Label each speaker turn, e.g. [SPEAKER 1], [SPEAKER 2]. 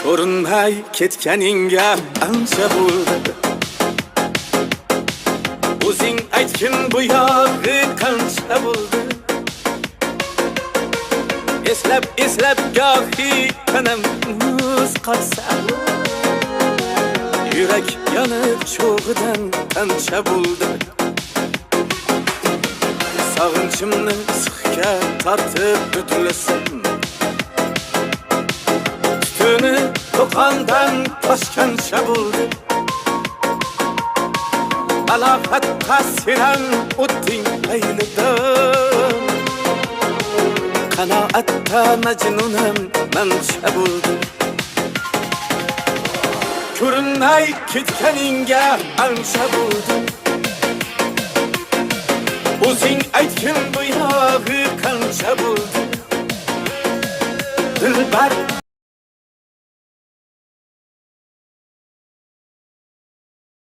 [SPEAKER 1] ko'rinmay ketganingga ancha bo'ldi. O'zing aytgin bu yog'i qancha bo'ldi. Eslab gohi tanam muz qolsa, yurak yonib cho'g'idan qancha bo'ldi. Sog'inchimni sixga tortib o'tlasam, tutuni to'qondan toshgancha bo'ldi. Balog'at ta'siran o'tding aynidan, qanoatda majnunam mancha bo'ldi. Ko'rinmay ketganingga ancha bo'ldi. O'zing aytgin bu yog'i qancha bo'ldi. Dilbar